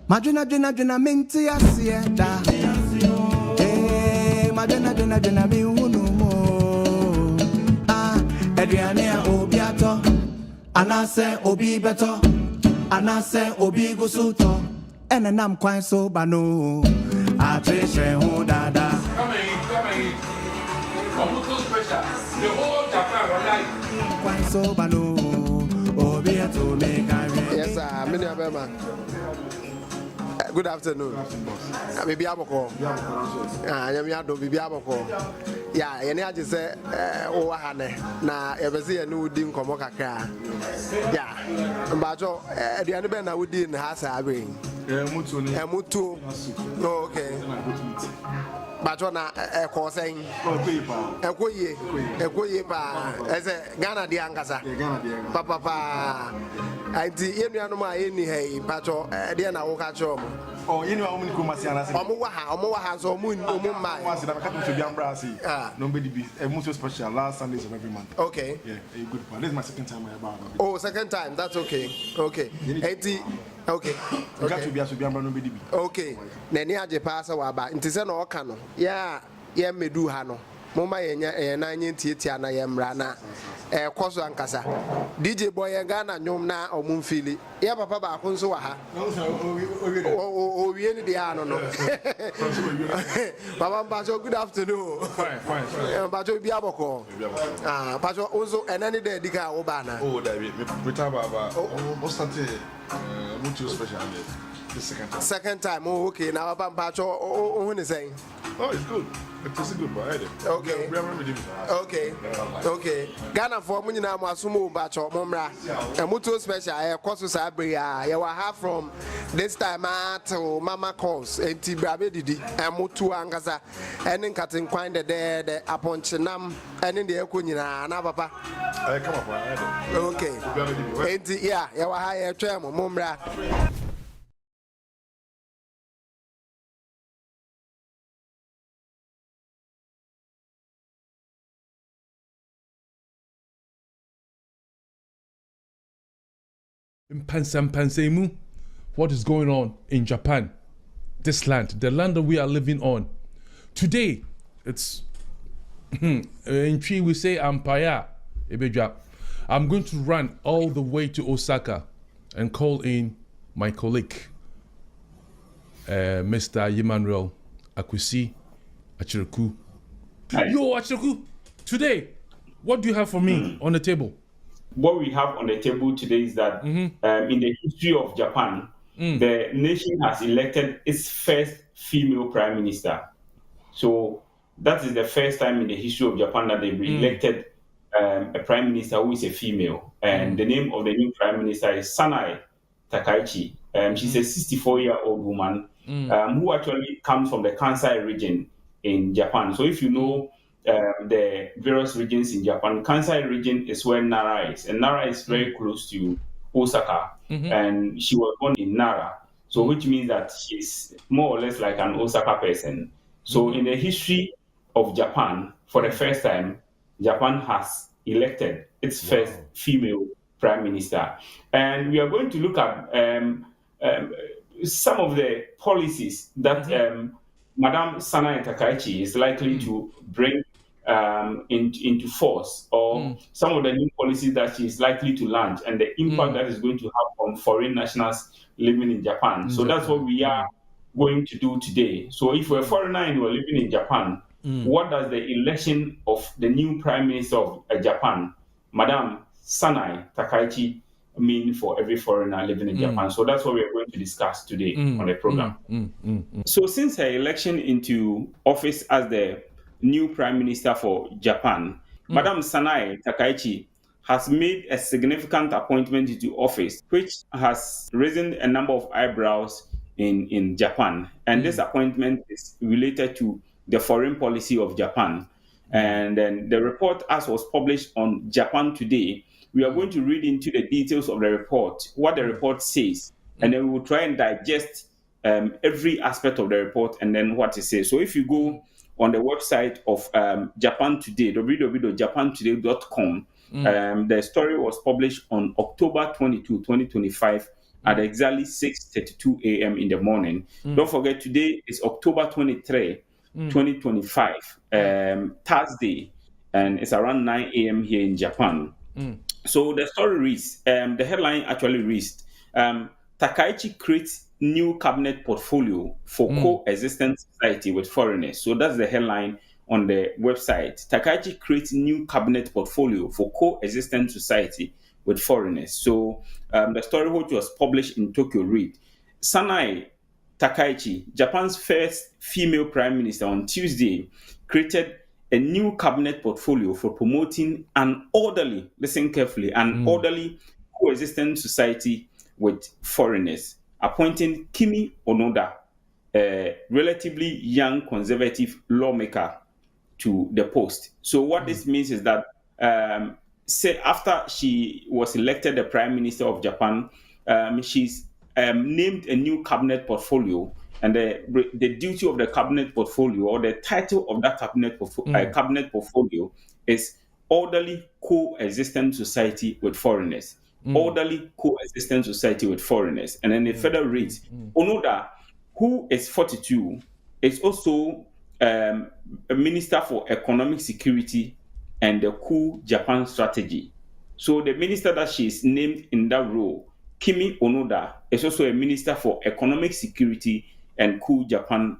Madrina minti asieda. Madrina mi unumo. Adriania obiato. Anase obi beto. Anase obi gusuto. Enenam kwan so bano. Atreshe ho dada. Come in. Omuto special. The whole Japan online. Kwan so bano. Obiato me carry. Yes, sir. Many Abema. Good afternoon. Maybe Aboko. I am Yado, Bibi Aboko. Yeah, and I just say, oh, Hane. Now, ever see a new dim Komoka. Yeah, but the other band I would in Hasa Abing. Mutu. Okay. But on a course saying, Ekoye, as a Ghana de Angasa. Papa, I did any hay, Pacho, Diana Okacho. Oh, you know, I'm going to Masiana. Omoa has or moon, Once I come to Biambrasi. Nobody be a most special last Sundays of every month. Okay. Yeah, a good part. This is my second time I about. Oh, second time. That's okay. Okay. 80. Okay. You got to be a Biambra nobody. Okay. Nene aje pasa waba. Ntise na oka no. Ya medu ha no. Moma yenya na nyentie na yemra na koso ankasa. DJ Boy Ghana nyom na omumfili. Ya papa ba ko nso wa ha. O wie ni de ha no. Papa Pacho, good afternoon. Fine. Pacho bi aboko. Pacho onzo enani de dika wo ba na. Oh, David, me taba ba. What's that? Mutu special the second time. Second time. Oh, okay. Now Papa Pacho who is saying? Oh, it's good. It's good, but okay. Okay. Ghana for money now, Masumu Bacho, Momra, and Mutu special, a course Sabria. You will have from this time to Mama calls, and Tibrabedi, and Mutu Angaza, and in cutting quine the dead upon Chenam, and in the Ekunina, and Papa. I come up. Okay. And yeah, you will hire a tram, Momra. What is going on in Japan? This land, the land that we are living on. Today, it's in Tree we say Ampaya Ebeja. I'm going to run all the way to Osaka and call in my colleague, Mr. Emmanuel Akwesi Achireku. Yo, Achireku, today, what do you have for me on the table? What we have on the table today is that in the history of Japan, the nation has elected its first female prime minister. So that is the first time in the history of Japan that they've elected a prime minister who is a female. And the name of the new prime minister is Sanae Takaichi. She's a 64-year-old woman who actually comes from the Kansai region in Japan. So if you know the various regions in Japan, Kansai region is where Nara is, and Nara is very close to Osaka, and she was born in Nara, so which means that she's more or less like an Osaka person. So in the history of Japan, for the first time, Japan has elected its first female prime minister, and we are going to look at some of the policies that Madame Sanae Takaichi is likely to bring into force, or some of the new policies that she is likely to launch, and the impact that is going to have on foreign nationals living in Japan. So that's what we are going to do today. So if we're a foreigner and we're living in Japan, what does the election of the new prime minister of Japan, Madame Sanae Takaichi, mean for every foreigner living in Japan? So that's what we are going to discuss today on the program. So since her election into office as the new prime minister for Japan, Madame Sanae Takaichi has made a significant appointment into office, which has risen a number of eyebrows in Japan. And this appointment is related to the foreign policy of Japan. And then the report, as was published on Japan Today, we are going to read into the details of the report, what the report says, and then we will try and digest every aspect of the report and then what it says. So if you go on the website of Japan Today, www.japantoday.com, the story was published on October 22, 2025, at exactly 6:32 a.m. in the morning. Don't forget, today is October 23, 2025, Thursday, and it's around 9 a.m. here in Japan. So the story reads, the headline actually reads, Takaichi creates new cabinet portfolio for coexistent society with foreigners. So that's the headline on the website. Takaichi creates new cabinet portfolio for coexistent society with foreigners. So the story, which was published in Tokyo, read, Sanae Takaichi, Japan's first female prime minister, on Tuesday created a new cabinet portfolio for promoting an orderly, listen carefully, an orderly coexistent society with foreigners, appointing Kimi Onoda, a relatively young conservative lawmaker, to the post. So what this means is that say after she was elected the prime minister of Japan, she's named a new cabinet portfolio, and the duty of the cabinet portfolio, or the title of that cabinet portfolio, is orderly coexistent society with foreigners. Orderly coexistent society with foreigners. And then the further reads, Onoda, who is 42, is also a minister for economic security and the Cool Japan strategy. So the minister that she is named in that role, Kimi Onoda, is also a minister for economic security and Cool Japan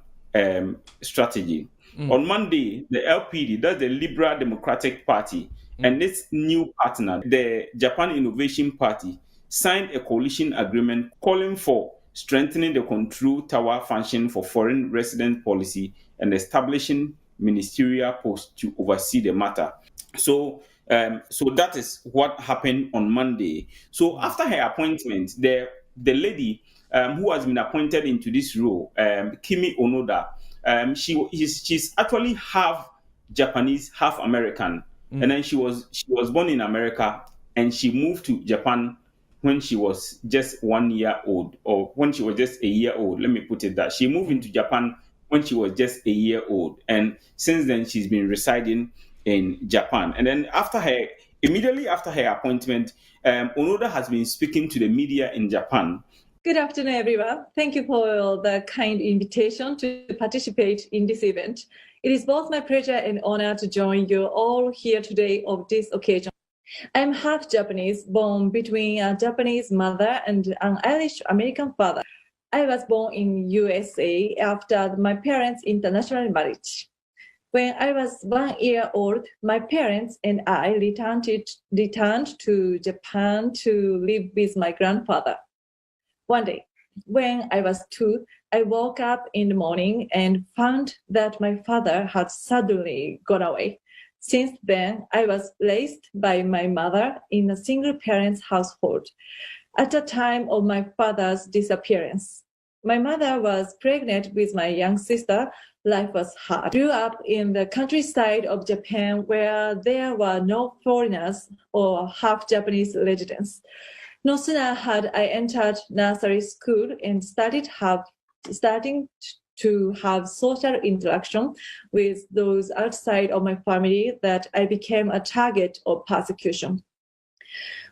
strategy. On Monday, the LPD, that's the Liberal Democratic Party, and its new partner, the Japan Innovation Party, signed a coalition agreement calling for strengthening the control tower function for foreign resident policy and establishing ministerial posts to oversee the matter. So that is what happened on Monday. So after her appointment, the lady who has been appointed into this role, Kimi Onoda, she's actually half Japanese, half American, and then she was born in America, and she moved to Japan when she was just 1 year old, or when she was just a year old. Let me put it that she moved into Japan when she was just a year old, and since then she's been residing in Japan. And then immediately after her appointment, Onoda has been speaking to the media in Japan. Good afternoon, everyone. Thank you for the kind invitation to participate in this event. It is both my pleasure and honor to join you all here today of this occasion. I'm half Japanese, born between a Japanese mother and an Irish American father. I was born in USA after my parents' international marriage. When I was 1 year old, my parents and I returned to Japan to live with my grandfather. One day, when I was 2, I woke up in the morning and found that my father had suddenly gone away. Since then, I was raised by my mother in a single-parent household. At the time of my father's disappearance, my mother was pregnant with my young sister. Life was hard. I grew up in the countryside of Japan where there were no foreigners or half-Japanese residents. No sooner had I entered nursery school and starting to have social interaction with those outside of my family that I became a target of persecution.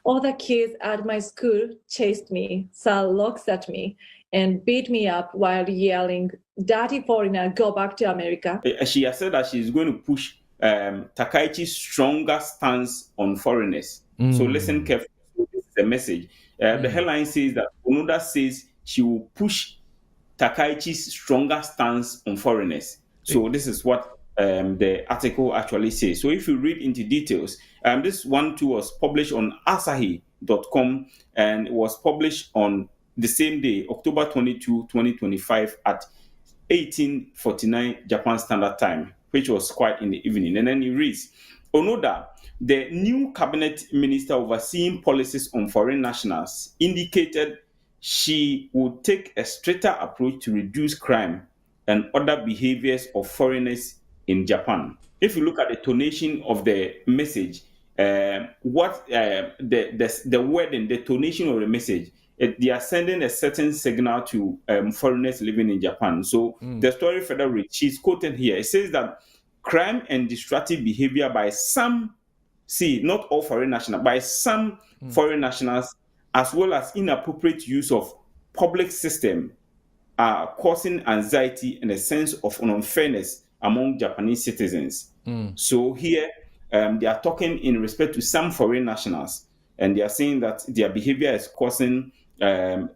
All the kids at my school chased me, threw rocks at me, and beat me up while yelling, "Dirty foreigner, go back to America." She has said that she's going to push Takaichi's stronger stance on foreigners. So listen carefully. This is the message. The headline says that Onoda says she will push Takaichi's stronger stance on foreigners. So this is what the article actually says. So if you read into details, this one too was published on asahi.com, and it was published on the same day, October 22, 2025 at 18:49 Japan Standard Time, which was quite in the evening. And then it reads, Onoda, the new cabinet minister overseeing policies on foreign nationals, indicated she would take a stricter approach to reduce crime and other behaviors of foreigners in Japan. If you look at the tonation of the message, the wording, the tonation of the message, they are sending a certain signal to foreigners living in Japan. So the story further reads, she's quoted here. It says that crime and destructive behavior by some, not all foreign nationals, by some foreign nationals as well as inappropriate use of public system are causing anxiety and a sense of unfairness among Japanese citizens. So here they are talking in respect to some foreign nationals, and they are saying that their behavior is causing a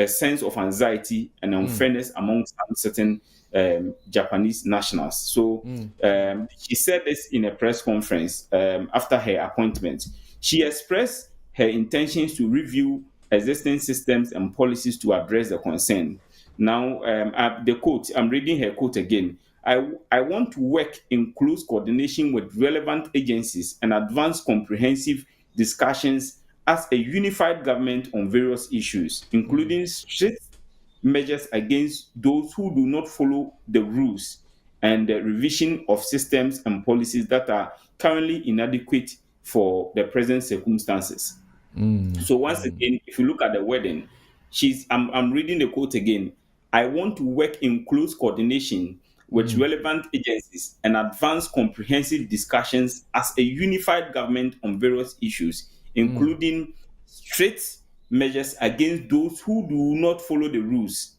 sense of anxiety and unfairness among some certain Japanese nationals. So she said this in a press conference after her appointment. She expressed her intentions to review existing systems and policies to address the concern. Now, the quote, I'm reading her quote again. I want to work in close coordination with relevant agencies and advance comprehensive discussions as a unified government on various issues, including strict measures against those who do not follow the rules and the revision of systems and policies that are currently inadequate for the present circumstances. So once again, if you look at the wording, I'm reading the quote again. I want to work in close coordination with relevant agencies and advance comprehensive discussions as a unified government on various issues, including strict measures against those who do not follow the rules.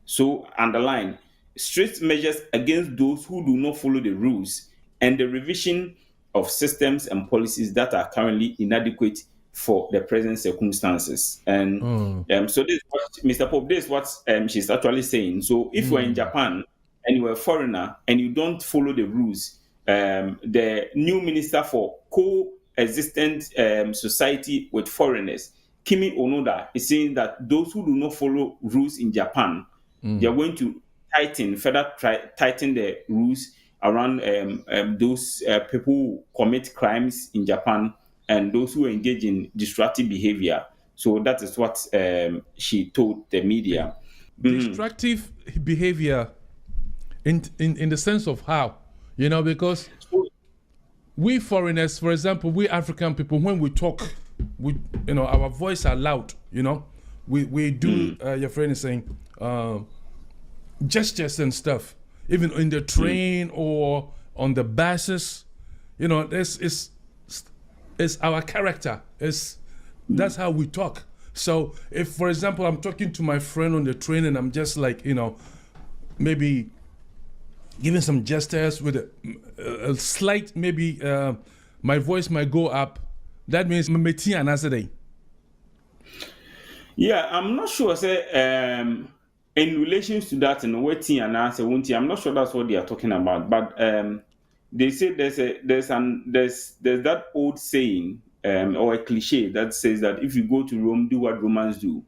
So underline, strict measures against those who do not follow the rules and the revision of systems and policies that are currently inadequate for the present circumstances. And so this is what Mr. Pope, this is what she's actually saying. So if you're in Japan and you're a foreigner and you don't follow the rules, the new minister for coexistent society with foreigners, Kimi Onoda, is saying that those who do not follow rules in Japan, they are going to tighten the rules around those people who commit crimes in Japan and those who engage in destructive behavior. So that is what she told the media. Destructive behavior in the sense of how? Because we foreigners, for example, we African people, when we talk, our voice are loud, we do, your friend is saying, gestures and stuff, even in the train or on the buses, this is our character. That's how we talk. So if, for example, I'm talking to my friend on the train and I'm just like, maybe giving some gestures with a slight, maybe my voice might go up, that means meti anasade. Yeah, I'm not sure. In relation to that, I'm not sure that's what they are talking about. But they say there's that old saying or a cliche that says that if you go to Rome, do what Romans do.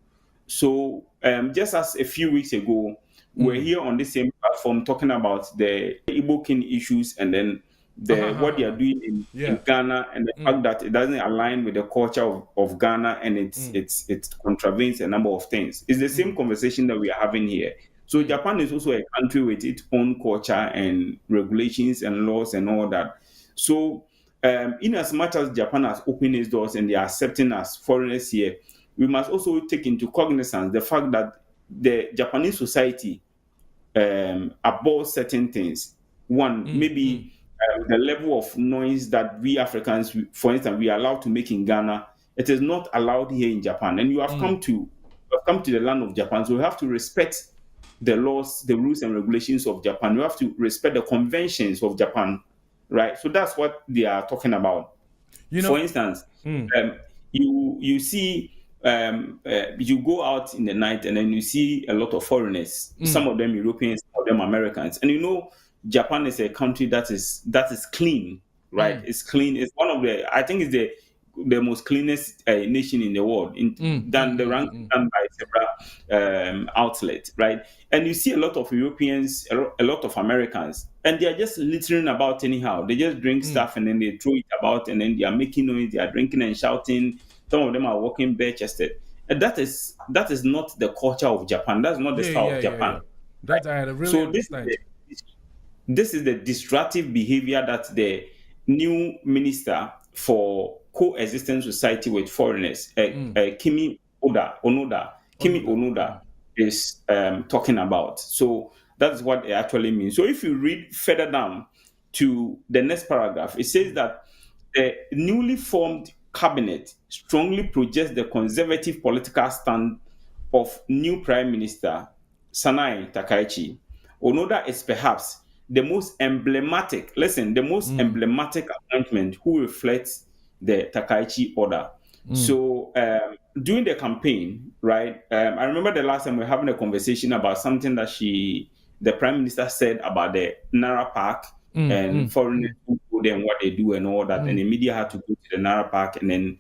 So just as a few weeks ago, we're here on the same platform talking about the Igbo King issues and then what they are doing in Ghana and the fact that it doesn't align with the culture of Ghana and it contravenes a number of things. It's the same conversation that we are having here. So Japan is also a country with its own culture and regulations and laws and all that. So in as much as Japan has opened its doors and they are accepting us foreigners here, we must also take into cognizance the fact that the Japanese society abhors certain things. One, maybe the level of noise that we Africans, for instance, we are allowed to make in Ghana, it is not allowed here in Japan. And you have come to the land of Japan, so you have to respect the laws, the rules and regulations of Japan. You have to respect the conventions of Japan, right? So that's what they are talking about. For instance, you see, you go out in the night and then you see a lot of foreigners, some of them Europeans, some of them Americans, and Japan is a country that is clean, right? It's clean. It's one of I think it's the most cleanest nation in the world, than the rank done by several outlets, right? And you see a lot of Europeans, a lot of Americans, and they are just littering about anyhow. They just drink stuff and then they throw it about, and then they are making noise. They are drinking and shouting. Some of them are walking bare-chested. And that is not the culture of Japan. That's not the style of Japan. That I really understand. This is the destructive behavior that the new minister for coexistent society with foreigners, Kimi Onoda, is talking about. So that's what it actually means. So if you read further down to the next paragraph, it says that the newly formed cabinet strongly projects the conservative political stand of new Prime Minister Sanai Takaichi, Onoda is perhaps the most emblematic appointment who reflects the Takaichi order. So during the campaign, right, I remember the last time we were having a conversation about something that the Prime Minister said about the Nara Park and foreigners who go there and what they do and all that, and the media had to go to the Nara Park and then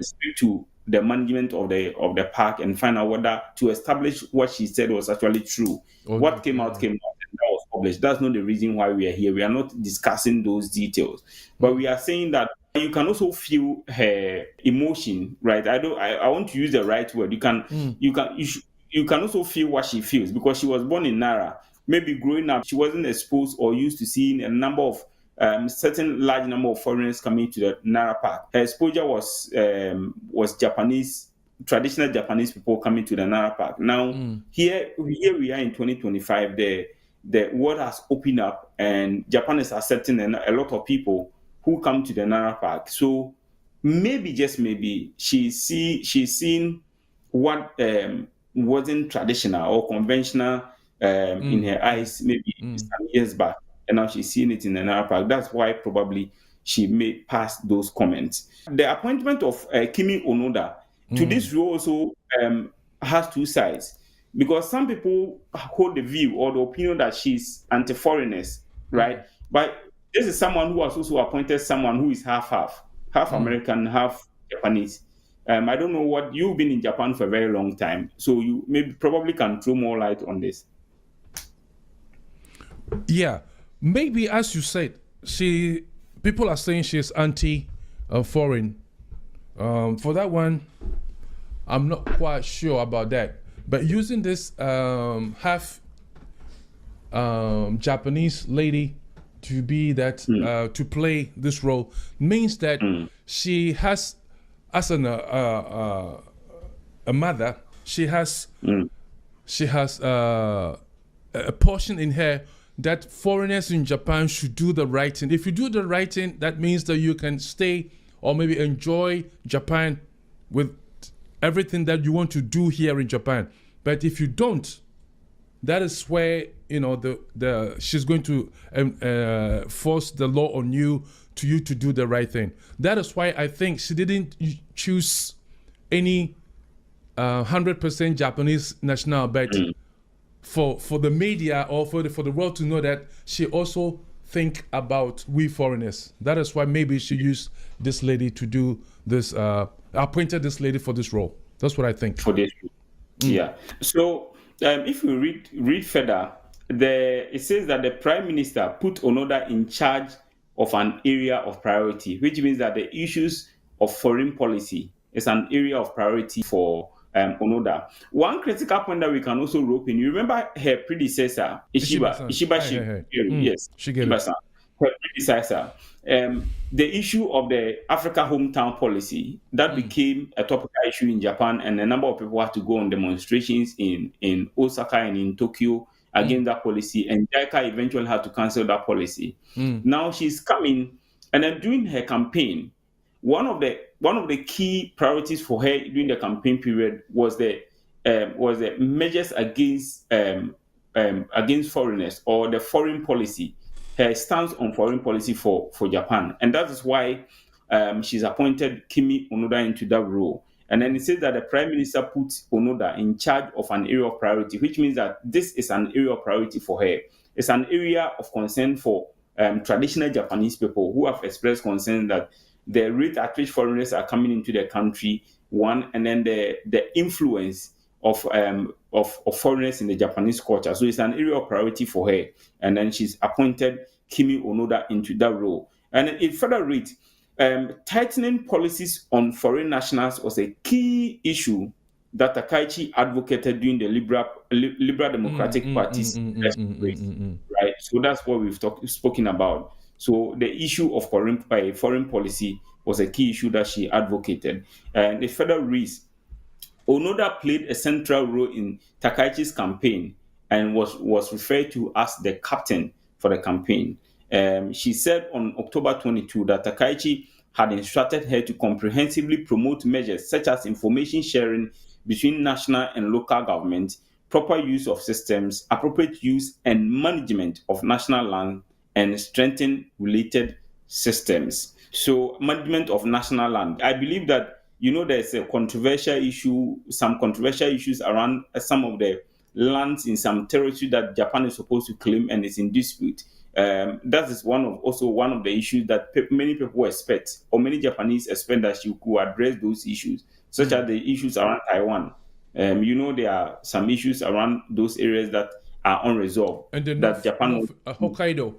speak to the management of the park and find out whether to establish what she said was actually true. What came out, and that was published. That's not the reason why we are here. We are not discussing those details, but we are saying that you can also feel her emotion, right? I want to use the right word. You can also feel what she feels, because she was born in Nara. Maybe growing up, she wasn't exposed or used to seeing a number of certain large number of foreigners coming to the Nara Park. Her exposure was Japanese, traditional Japanese people coming to the Nara Park. Now, here we are in 2025. The world has opened up, and Japan is accepting a lot of people who come to the Nara Park. So maybe, just maybe, she's seen what wasn't traditional or conventional in her eyes maybe some years back, and now she's seeing it in the Nara Park. That's why probably she made past those comments. The appointment of Kimi Onoda to this role also has two sides, because some people hold the view or the opinion that she's anti-foreigners, right? But this is someone who has also appointed someone who is half American, half Japanese. I don't know what you've been in Japan for a very long time, so you probably can throw more light on this. Yeah, maybe as you said, people are saying she is anti-foreign. For that one, I'm not quite sure about that. But using this half Japanese lady to be that to play this role means that she has, as a mother, she has a portion in her that foreigners in Japan should do the right thing. If you do the right thing, that means that you can stay or maybe enjoy Japan with everything that you want to do here in Japan. But if you don't, that is where she's going to force the law on you to do the right thing. That is why I think she didn't choose any 100% Japanese national, but for the media or for the world to know that she also think about we foreigners. That is why maybe she used this lady to do this, appointed this lady for this role. That's what I think. For this role. Yeah. So if we read further, it says that the Prime Minister put Onoda in charge of an area of priority, which means that the issues of foreign policy is an area of priority for Onoda. One critical point that we can also rope in, you remember her predecessor, Ishiba Shigeru, yes, Shigeru-san, her predecessor. The issue of the Africa hometown policy that became a topical issue in Japan, and a number of people had to go on demonstrations in Osaka and in Tokyo against that policy, and JICA eventually had to cancel that policy. Now she's coming, and then during her campaign, one of the key priorities for her during the campaign period was the measures against foreigners, or the foreign policy, her stance on foreign policy for Japan. And that is why she's appointed Kimi Onoda into that role. And then it says that the Prime Minister put Onoda in charge of an area of priority, which means that this is an area of priority for her. It's an area of concern for traditional Japanese people who have expressed concern that the rate at which foreigners are coming into the country, one, and then the influence of foreigners in the Japanese culture. So it's an area of priority for her. And then she's appointed Kimi Onoda into that role. And it further reads, tightening policies on foreign nationals was a key issue that Takaichi advocated during the Liberal Democratic Party's race. Right? So that's what we've spoken about. So the issue of foreign policy was a key issue that she advocated. And it further reads, Onoda played a central role in Takaichi's campaign and was referred to as the captain for the campaign. She said on October 22 that Takaichi had instructed her to comprehensively promote measures such as information sharing between national and local government, proper use of systems, appropriate use and management of national land, and strengthen related systems. So, management of national land. I believe that, there's a controversial issue, some controversial issues around some of the lands in some territory that Japan is supposed to claim and is in dispute. That is one of the issues that many people expect, or many Japanese expect, that she could address those issues, such as the issues around Taiwan. There are some issues around those areas that are unresolved. And then that Japan, Hokkaido.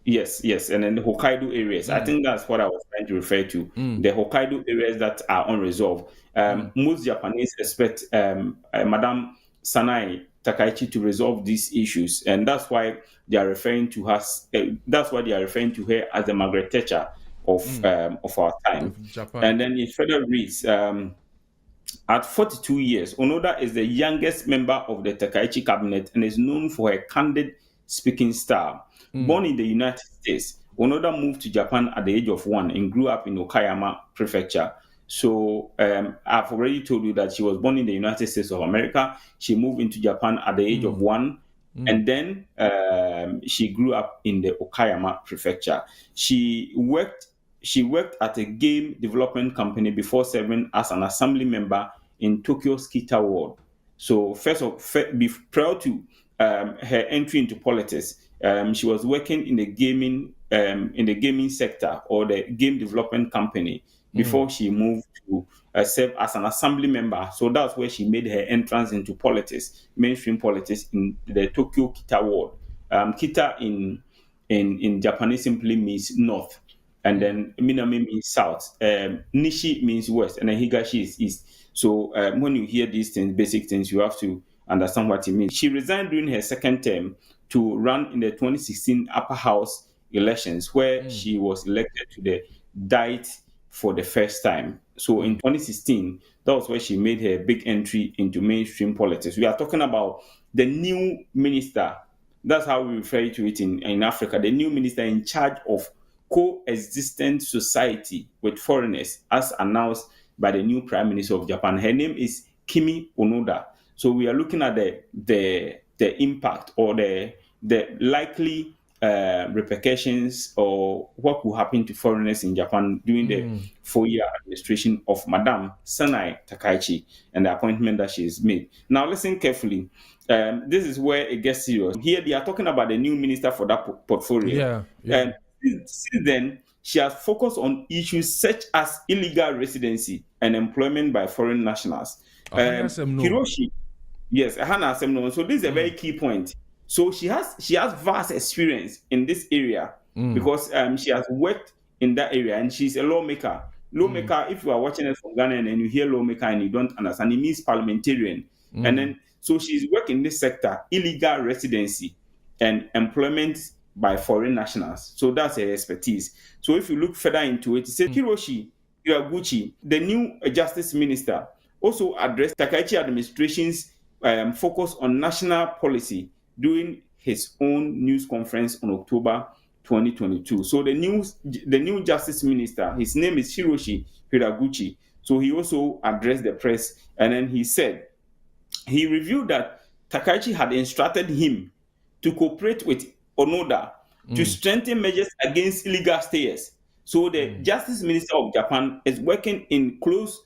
Yes, and then the Hokkaido areas. I think that's what I was trying to refer to. The Hokkaido areas that are unresolved. Most Japanese expect Madame Sanae Takaichi to resolve these issues, and that's why they are referring to her. That's why they are referring to her as the Margaret Thatcher of our time. Japan. And then it further reads, at 42 years, Onoda is the youngest member of the Takaichi cabinet and is known for her candid speaking style. Born in the United States, Onoda moved to Japan at the age of 1 and grew up in Okayama Prefecture. So I've already told you that she was born in the United States of America. She moved into Japan at the age of 1, and then she grew up in the Okayama Prefecture. She worked at a game development company before serving as an assembly member in Tokyo's Kita Ward. So prior to her entry into politics, she was working in the gaming sector, or the game development company, before she moved to serve as an assembly member. So that's where she made her entrance into politics, mainstream politics, in the Tokyo Kita Ward. Kita in Japanese simply means north, and then Minami means south, Nishi means west, and then Higashi is east. So when you hear these things, basic things, you have to understand what it means. She resigned during her second term to run in the 2016 upper house elections, where she was elected to the Diet for the first time. So in 2016, that was where she made her big entry into mainstream politics. We are talking about the new minister. That's how we refer to it in Africa. The new minister in charge of coexistent society with foreigners, as announced by the new Prime Minister of Japan. Her name is Kimi Onoda. So we are looking at the impact, or the likely repercussions, or what will happen to foreigners in Japan during the 4-year administration of Madame Sanae Takaichi and the appointment that she has made. Now listen carefully. This is where it gets serious. Here they are talking about the new minister for that portfolio. And since then, she has focused on issues such as illegal residency and employment by foreign nationals. Hiroshi, yes, Hana Semno. So this is a very key point. So she has vast experience in this area, because she has worked in that area, and she's a lawmaker. Lawmaker, if you are watching it from Ghana and you hear lawmaker and you don't understand, it means parliamentarian. And then, so she's worked in this sector, illegal residency and employment by foreign nationals. So that's her expertise. So if you look further into it, it says Hiroshi Iraguchi, the new justice minister, also addressed Takaichi administration's focus on national policy during his own news conference on October 2022. So the new justice minister, his name is Hiroshi Hiraguchi. So he also addressed the press, and then he said he revealed that Takaichi had instructed him to cooperate with Onoda to strengthen measures against illegal stayers. So the justice minister of Japan is working in close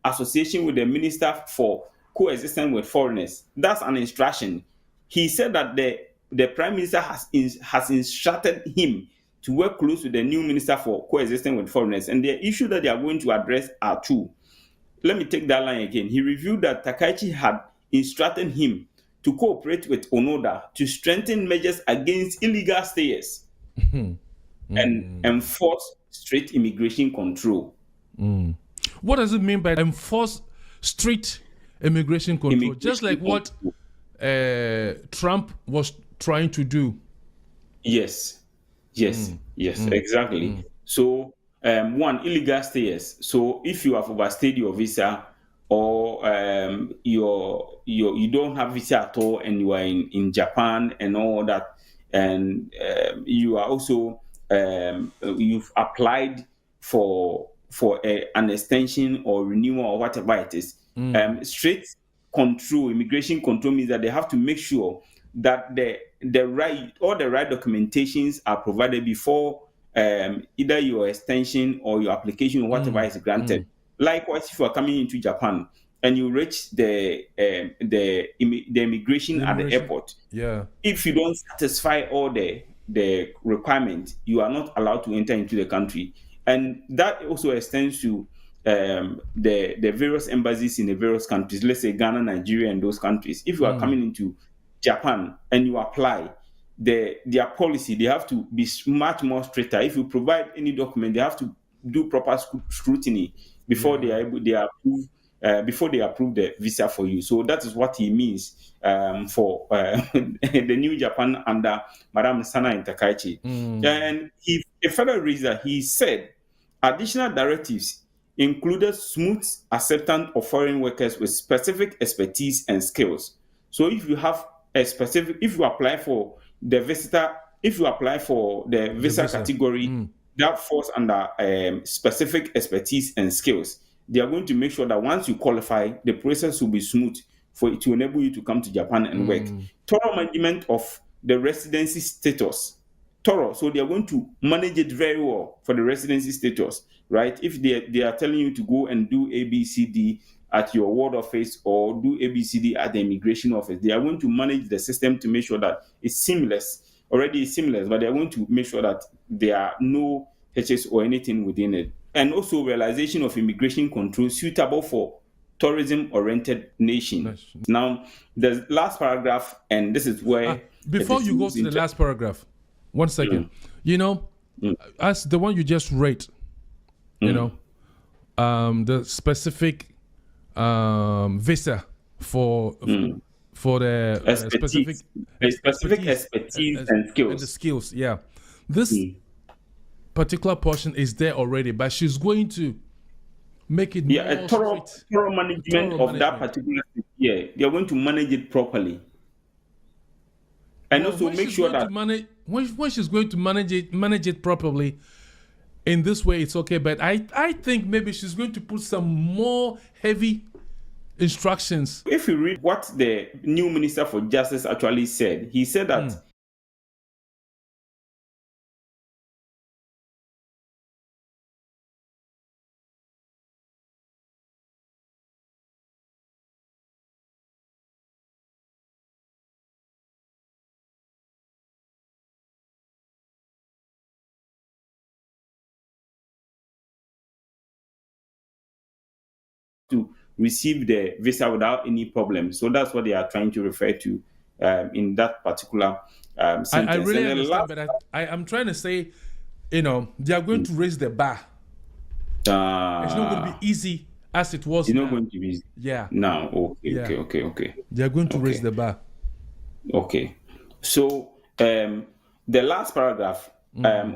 association with the minister for coexistence with foreigners. That's an instruction. He said that the prime minister has instructed him to work close with the new minister for coexistence with foreigners. And the issue that they are going to address are two. Let me take that line again. He revealed that Takaichi had instructed him to cooperate with Onoda to strengthen measures against illegal stayers and enforce strict immigration control. What does it mean by enforce strict immigration control? Just like what Trump was trying to do. Yes, exactly. So, one, illegal stayers. So, if you have overstayed your visa, or you don't have visa at all, and you are in Japan and all that, and you are also you've applied an extension or renewal or whatever it is. Straight control, immigration control means that they have to make sure that the right documentations are provided before either your extension or your application or whatever is granted. Likewise, if you are coming into Japan and you reach the immigration at the airport, if you don't satisfy all the requirements, you are not allowed to enter into the country. And that also extends to the various embassies in the various countries, let's say Ghana, Nigeria, and those countries. If you are coming into Japan and you apply, their policy, they have to be much more stricter. If you provide any document, they have to do proper scrutiny before they approve the visa for you. So that is what he means for the new Japan under Madam Sanae Takaichi. And he further raised that he said additional directives included smooth acceptance of foreign workers with specific expertise and skills. So if you have if you apply for the visa category that falls under specific expertise and skills, they are going to make sure that once you qualify, the process will be smooth for it to enable you to come to Japan and work. Thorough management of the residency status. So they are going to manage it very well for the residency status, right? If they are telling you to go and do ABCD at your ward office or do ABCD at the immigration office, they are going to manage the system to make sure that it's seamless. Already it's seamless, but they are going to make sure that there are no hitches or anything within it. And also realization of immigration control suitable for tourism-oriented nation. Now, the last paragraph, and this is where... before you go to the last paragraph, 1 second. You know, as the one you just read, you know, the specific visa for the specific expertise and skills. And the skills, yeah. This particular portion is there already, but she's going to make it more a thorough management of that particular. Yeah, they are going to manage it properly, and also make sure that when she's going to manage it properly. In this way, it's okay, but I think maybe she's going to put some more heavy instructions. If you read what the new Minister for Justice actually said, he said that to receive the visa without any problem. So that's what they are trying to refer to in that particular sentence. I really understand, but I'm trying to say, you know, they are going to raise the bar. It's not going to be easy as it was. It's not going to be easy. Yeah. Now, okay. They are going to raise the bar. Okay. So the last paragraph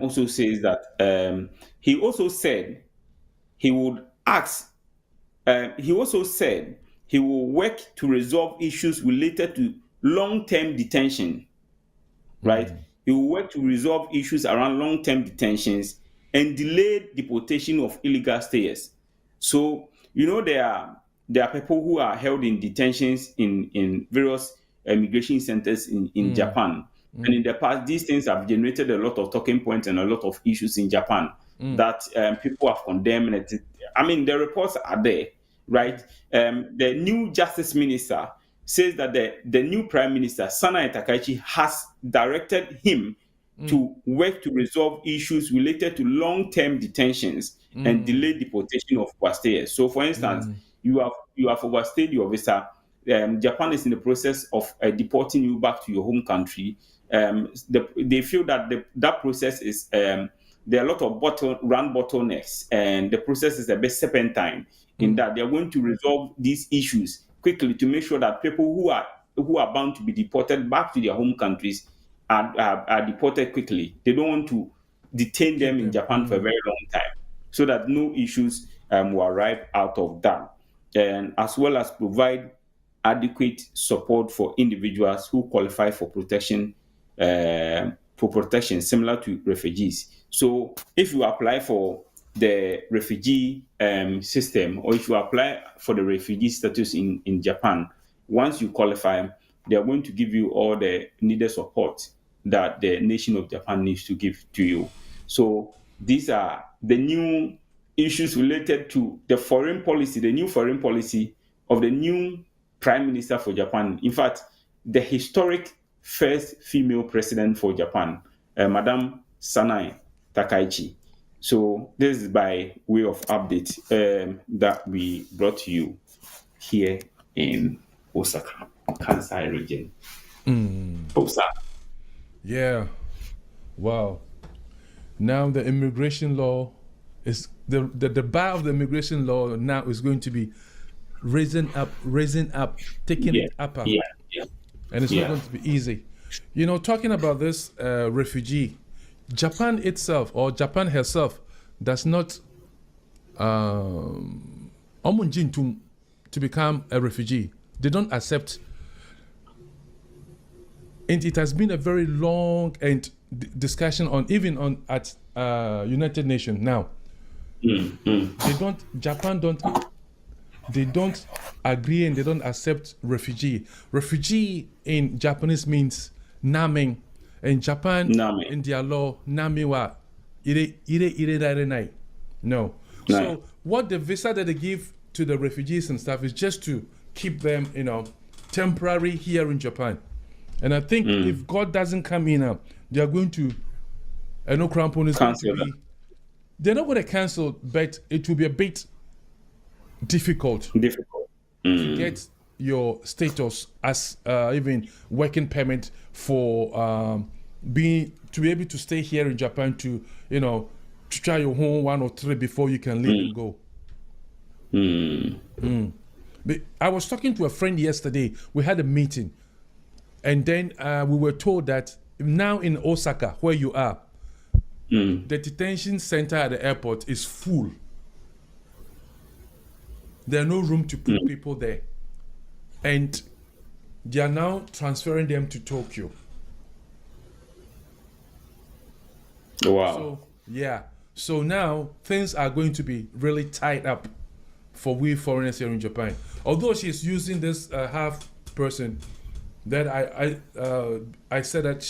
also says that he also said he would ask. He also said he will work to resolve issues related to long-term detention, right? He will work to resolve issues around long-term detentions and delayed deportation of illegal stayers. So, you know, there are people who are held in detentions in various immigration centers in Japan. And in the past, these things have generated a lot of talking points and a lot of issues in Japan that people have condemned. I mean, the reports are there. Right, the new Justice Minister says that the new Prime Minister Sanae Takaichi has directed him to work to resolve issues related to long-term detentions and delayed deportation of overstayers. So, for instance, you have overstayed your visa. Japan is in the process of deporting you back to your home country. They feel that that process is there are a lot of bottlenecks, and the process is a bit serpentine. In that they are going to resolve these issues quickly to make sure that people who are bound to be deported back to their home countries are deported quickly. They don't want to detain them in Japan for a very long time, so that no issues will arrive out of that, and as well as provide adequate support for individuals who qualify for protection, similar to refugees. So if you apply for the refugee system, or if you apply for the refugee status in Japan, once you qualify, they are going to give you all the needed support that the nation of Japan needs to give to you. So these are the new issues related to the foreign policy, the new foreign policy of the new prime minister for Japan. In fact, the historic first female president for Japan, Madame Sanae Takaichi. So this is by way of update that we brought to you here in Osaka, Kansai region. Osaka. Yeah. Wow. Now the immigration law is the bar of the immigration law now is going to be raising up, taking it up. Yeah. And it's not going to be easy. You know, talking about this refugee, Japan itself or Japan herself does not to become a refugee. They don't accept. And it has been a very long and discussion on even on at United Nations now. Japan don't agree and they don't accept refugee. Refugee in Japanese means naming. In Japan, in their law, nami wa ire. No. So what the visa that they give to the refugees and stuff is just to keep them, temporary here in Japan. And I think if God doesn't come in now, they are going to, no crampon is going to be, they're not going to cancel, but it will be a bit difficult to get your status as even working permit for to be able to stay here in Japan to to try your home 1 or 3 before you can leave and go. But I was talking to a friend yesterday. We had a meeting, and then we were told that now in Osaka, where you are, the detention center at the airport is full. There are no room to put people there. And they are now transferring them to Tokyo. Wow. So, yeah. So now things are going to be really tied up for we foreigners here in Japan. Although she's using this half person that I said that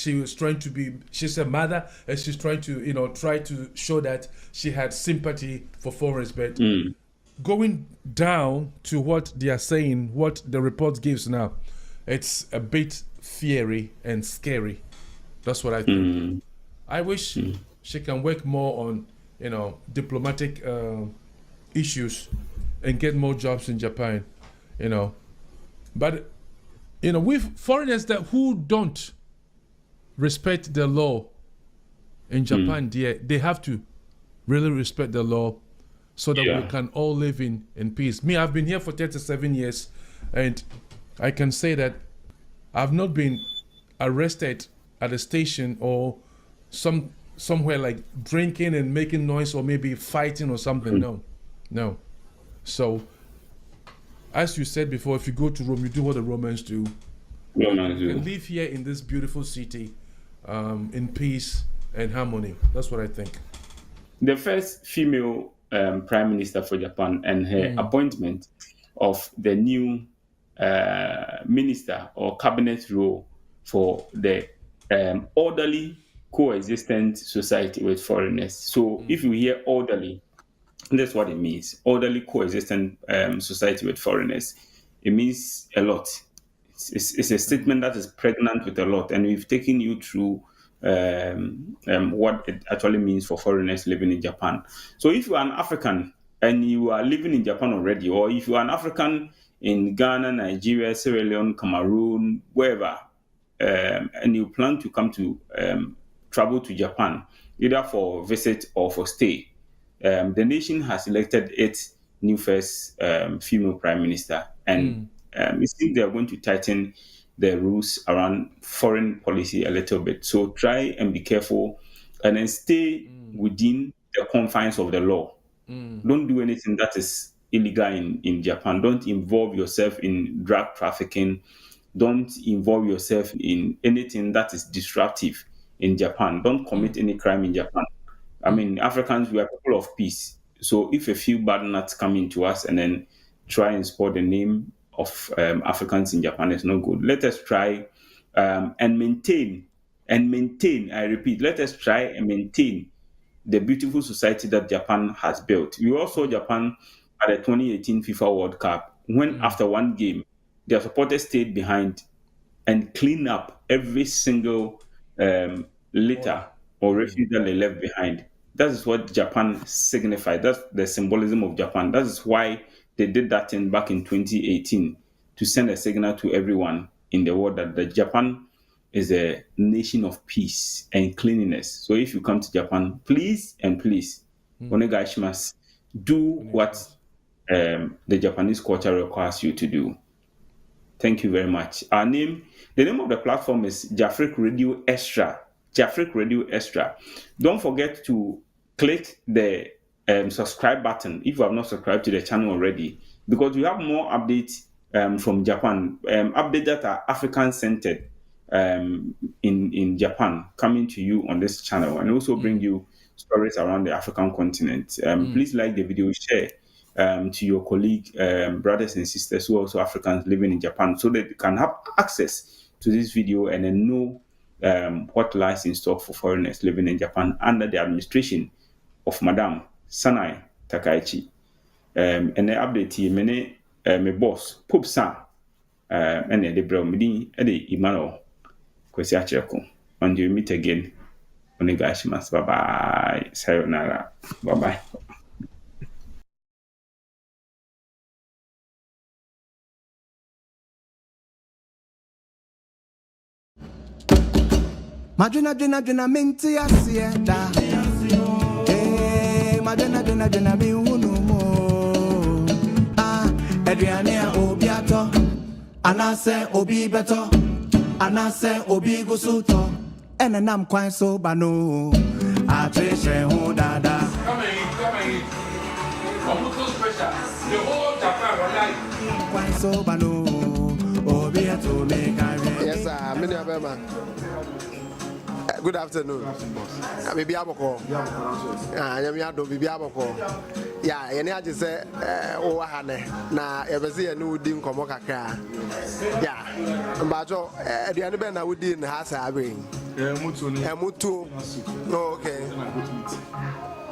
she's a mother and she's trying to, try to show that she had sympathy for foreigners, but going down to what they are saying, what the report gives now, it's a bit fiery and scary. That's what I think. I wish she can work more on, diplomatic issues and get more jobs in Japan, But, with foreigners who don't respect the law in Japan, they have to really respect the law so that we can all live in peace. Me, I've been here for 37 years, and I can say that I've not been arrested at a station or somewhere like drinking and making noise or maybe fighting or something. No. So, as you said before, if you go to Rome, you do what the Romans do. And live here in this beautiful city in peace and harmony. That's what I think. The first female prime minister for Japan and her appointment of the new minister or cabinet role for the orderly coexistent society with foreigners. So if you hear orderly, that's what it means. Orderly coexistent society with foreigners. It means a lot. It's a statement that is pregnant with a lot, and we've taken you through what it actually means for foreigners living in Japan. So if you are an African and you are living in Japan already, or if you are an African in Ghana, Nigeria, Sierra Leone, Cameroon, wherever, and you plan to come to travel to Japan, either for visit or for stay, the nation has elected its new first female prime minister, and it seems they are going to tighten the rules around foreign policy a little bit. So try and be careful and then stay within the confines of the law. Don't do anything that is illegal in Japan. Don't involve yourself in drug trafficking. Don't involve yourself in anything that is disruptive in Japan. Don't commit any crime in Japan. I mean, Africans, we are people of peace. So if a few bad nuts come into us and then try and spoil the name of Africans in Japan, it's not good. Let us try and maintain. I repeat, let us try and maintain the beautiful society that Japan has built. We all saw Japan at the 2018 FIFA World Cup when after one game, their supporters stayed behind and cleaned up every single litter or refuse that they left behind. That is what Japan signified. That's the symbolism of Japan. That is why they did that thing back in 2018 to send a signal to everyone in the world that Japan is a nation of peace and cleanliness. So if you come to Japan, please, onegaishimasu, do what the Japanese culture requires you to do. Thank you very much. The name of the platform is Jafric Radio Extra. Jafric Radio Extra. Don't forget to click the subscribe button if you have not subscribed to the channel already, because we have more updates from Japan, updates that are African-centered in Japan coming to you on this channel, and also bring you stories around the African continent. Please like the video, share to your colleague, brothers and sisters who are also Africans living in Japan, so that they can have access to this video and then know what lies in store for foreigners living in Japan under the administration of Madam Sanae Takaichi. And the update here, my boss, Pope San, and the bro, Midi, Emmanuel, Kwesiacheko. Until we meet again, onegaishimasu. Bye bye. Sayonara. Bye bye. Madrina minti asieda. Madrina mi unumo. Adriania obiato. Anase obi beto. Anase obi gusuto. Enenam kwan so bano. Atreshe ho dada. Come and eat. Omuto special. The whole Japan online. Kwan so bano. Obiato me kare. Yes, sir. Many Abema. Good afternoon. Maybe Aboko. Yamiado, Bibi Aboko. Yeah, and I just say, oh, Hane. Now, ever see a new dim Komokaka. Yeah, but the other band I would in has a ring. Mutu. Okay.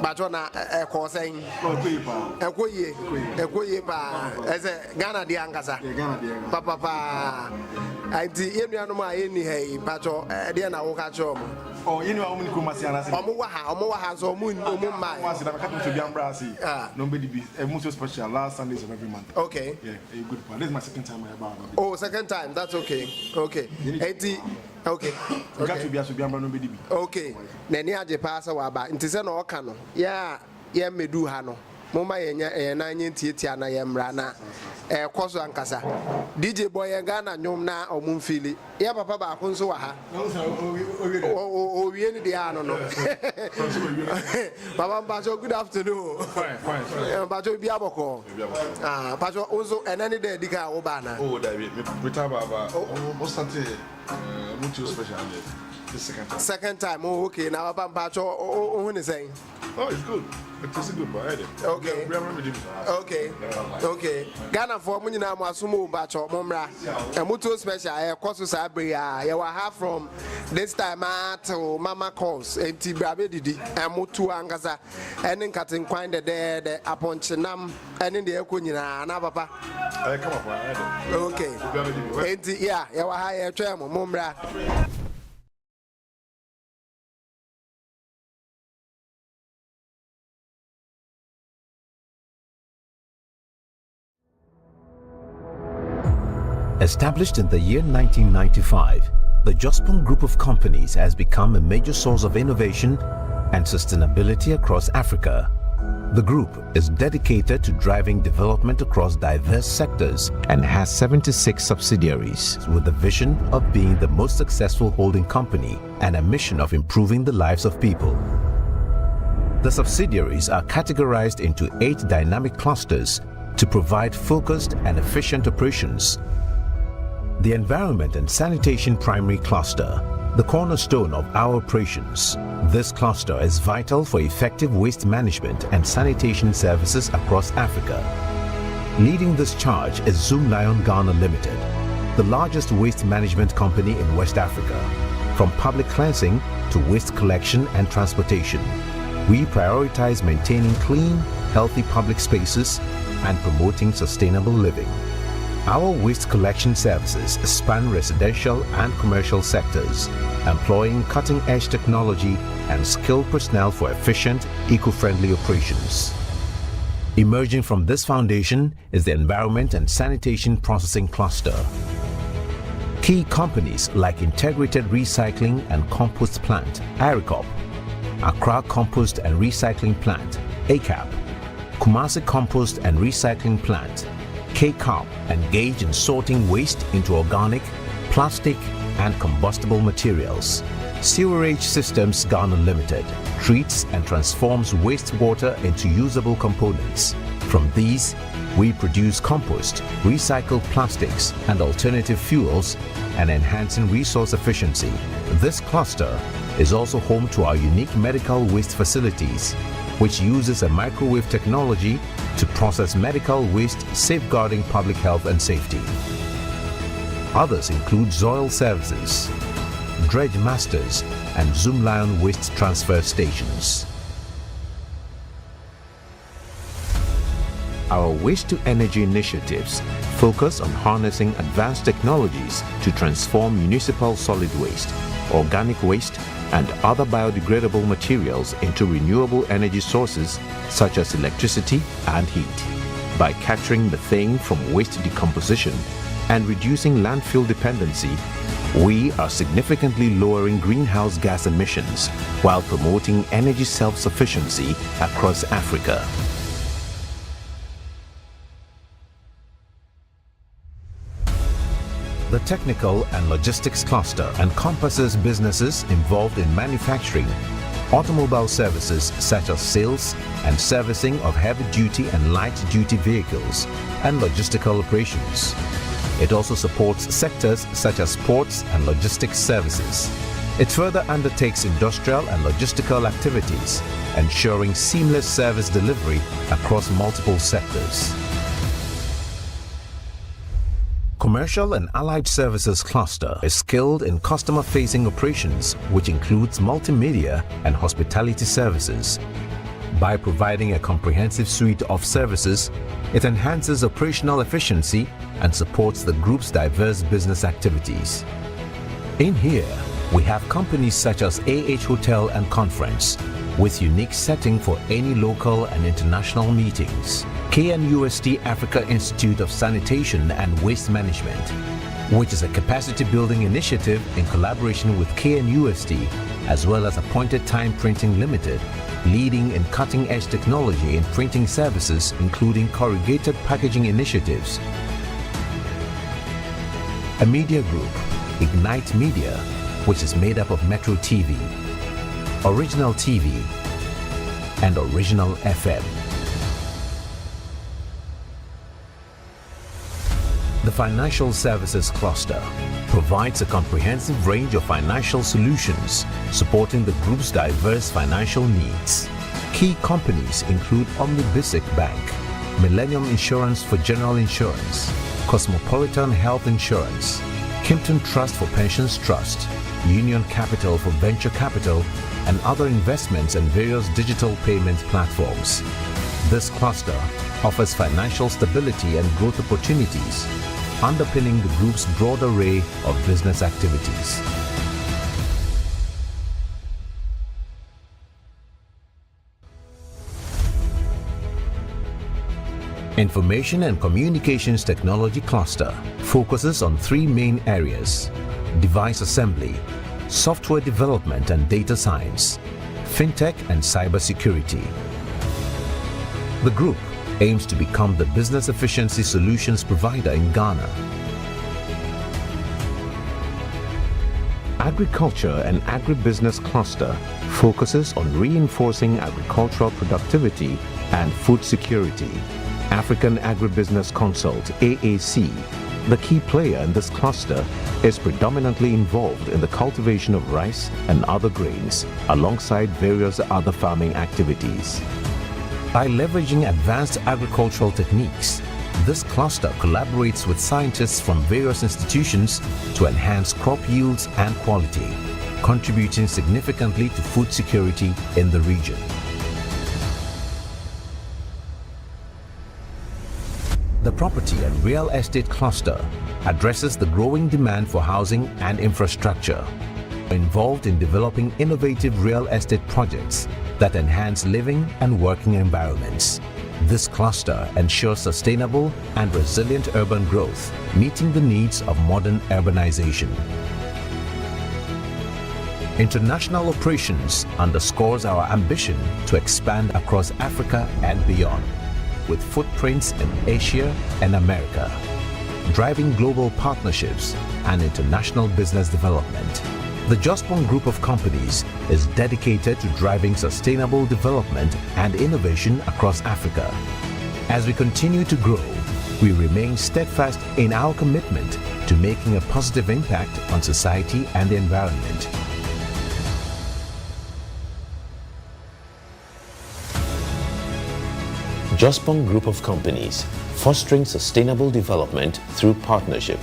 But on a course saying, a quay pa as a Ghana de Angasa. Papa, I did my any hay, Pacho, Diana Okacho. Oh, you know how many Kumasiana Omoa has or moon, my once in a couple to Biambrasi. Nobody be a most special last Sundays of every month. Okay. Yeah, a good one. This is my second time I have. Oh, second time. That's okay. Okay. 80. Okay. Got to be a Subiamba nobody. Okay. Nenia je pasa waba. Intise no okano. Yeah, medu hano. Moma yenya 9 na yemra na koso ankasa. DJ boy Ghana nyom na omumfili. Ya papa ba ko nso wa ha. O wie ni dia no no. Baba Mbacho, good afternoon. Fine. Mbacho bi aboko. Pacho also enani de dika wo ba na. Oh, David, we talk about what's that? Mutu special the second time. Second time. Oh, okay. Now Baba Mbacho when is saying? Oh, it's good. It's a good boy. Okay. Okay. Ghana for money na asumo Mbacho momra. Mutu special course sabre ya wa have from this time to mama calls enti brabe didi mutu angasa enen katin kwan de aponchenam enen de ekonyina na papa. Come up. Okay. Enti ya wa ha ya twa momra. Established in the year 1995, the Jospon Group of Companies has become a major source of innovation and sustainability across Africa. The group is dedicated to driving development across diverse sectors and has 76 subsidiaries with the vision of being the most successful holding company and a mission of improving the lives of people. The subsidiaries are categorized into 8 dynamic clusters to provide focused and efficient operations. The Environment and Sanitation Primary Cluster the cornerstone of our operations. This cluster is vital for effective waste management and sanitation services across Africa. Leading this charge is Zoomlion Ghana Limited, the largest waste management company in West Africa. From public cleansing to waste collection and transportation, we prioritize maintaining clean, healthy public spaces and promoting sustainable living. Our waste collection services span residential and commercial sectors, employing cutting-edge technology and skilled personnel for efficient, eco-friendly operations. Emerging from this foundation is the Environment and Sanitation Processing Cluster. Key companies like Integrated Recycling and Compost Plant, ARICOP, Accra Compost and Recycling Plant, ACAP, Kumasi Compost and Recycling Plant, KCAP, engage in sorting waste into organic, plastic, and combustible materials. Sewerage Systems Ghana Limited treats and transforms wastewater into usable components. From these, we produce compost, recycled plastics, and alternative fuels, and enhancing resource efficiency. This cluster is also home to our unique medical waste facilities, which uses a microwave technology to process medical waste, safeguarding public health and safety. Others include Zoil Services, Dredge Masters, and Zoomlion Waste Transfer Stations. Our waste-to-energy initiatives focus on harnessing advanced technologies to transform municipal solid waste, organic waste, and other biodegradable materials into renewable energy sources such as electricity and heat. By capturing methane from waste decomposition and reducing landfill dependency, we are significantly lowering greenhouse gas emissions while promoting energy self-sufficiency across Africa. The Technical and Logistics Cluster encompasses businesses involved in manufacturing, automobile services such as sales and servicing of heavy-duty and light-duty vehicles, and logistical operations. It also supports sectors such as ports and logistics services. It further undertakes industrial and logistical activities, ensuring seamless service delivery across multiple sectors. Commercial and Allied Services Cluster is skilled in customer-facing operations, which includes multimedia and hospitality services. By providing a comprehensive suite of services, it enhances operational efficiency and supports the group's diverse business activities. In here, we have companies such as AH Hotel and Conference, with unique setting for any local and international meetings. KNUST Africa Institute of Sanitation and Waste Management, which is a capacity building initiative in collaboration with KNUST, as well as Appointed Time Printing Limited, leading in cutting-edge technology in printing services, including corrugated packaging initiatives. A media group, Ignite Media, which is made up of Metro TV, Original TV, and Original FM. The Financial Services Cluster provides a comprehensive range of financial solutions supporting the group's diverse financial needs. Key companies include Omnibasic Bank, Millennium Insurance for General Insurance, Cosmopolitan Health Insurance, Kimpton Trust for Pensions Trust, Union Capital for Venture Capital, and other investments and various digital payment platforms. This cluster offers financial stability and growth opportunities, underpinning the group's broad array of business activities. Information and Communications Technology Cluster focuses on three main areas: device assembly, software development and data science, fintech and cybersecurity. The group aims to become the business efficiency solutions provider in Ghana. Agriculture and Agribusiness Cluster focuses on reinforcing agricultural productivity and food security. African Agribusiness Consult, AAC, the key player in this cluster, is predominantly involved in the cultivation of rice and other grains, alongside various other farming activities. By leveraging advanced agricultural techniques, this cluster collaborates with scientists from various institutions to enhance crop yields and quality, contributing significantly to food security in the region. The property and real estate cluster addresses the growing demand for housing and infrastructure, involved in developing innovative real estate projects that enhance living and working environments. This cluster ensures sustainable and resilient urban growth, meeting the needs of modern urbanization. International operations underscores our ambition to expand across Africa and beyond, with footprints in Asia and America, driving global partnerships and international business development. The Jospon Group of Companies is dedicated to driving sustainable development and innovation across Africa. As we continue to grow, we remain steadfast in our commitment to making a positive impact on society and the environment. Jospon Group of Companies, fostering sustainable development through partnership.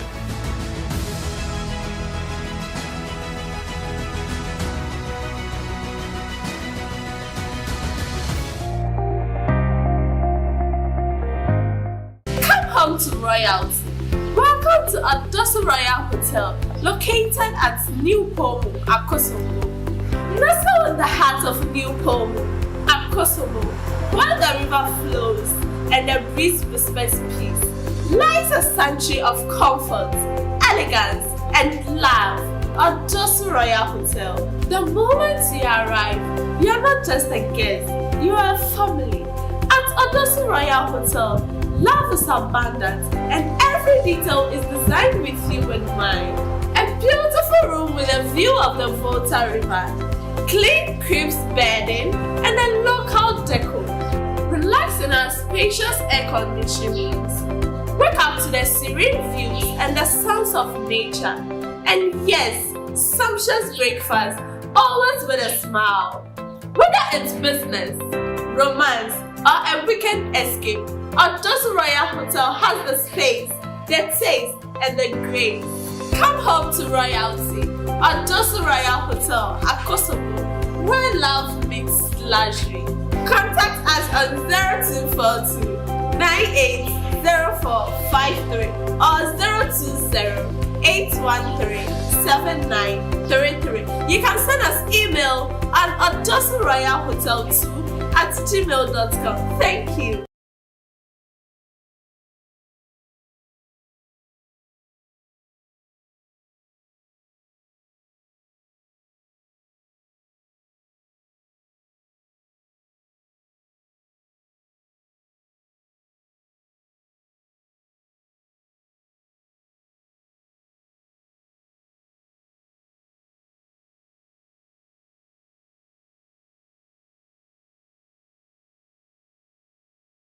Come home to royalty. Welcome to Adosu Royal Hotel, located at New Pomo, Akosombo. Nestled in the heart of New Pomo, Akosombo, where the river flows and the breeze whispers peace, lies a sanctuary of comfort, elegance, and love. Adosu Royal Hotel. The moment you arrive, you are not just a guest, you are a family. At Adosu Royal Hotel, love is abundant and every detail is designed with you in mind. A beautiful room with a view of the Volta River, clean cribs bedding, and a local decor. Relax in our spacious air conditionings. Wake up to the serene views and the sounds of nature. And yes, sumptuous breakfast, always with a smile. Whether it's business, romance, or a weekend escape, Adosu Royal Hotel has the space, the taste, and the grace. Come home to royalty. Adosu Royal Hotel, Akosombo, where love meets luxury. Contact us on 0242 980453 or 020 813 7933. You can send us email at adosuroyalhotel2@gmail.com. Thank you.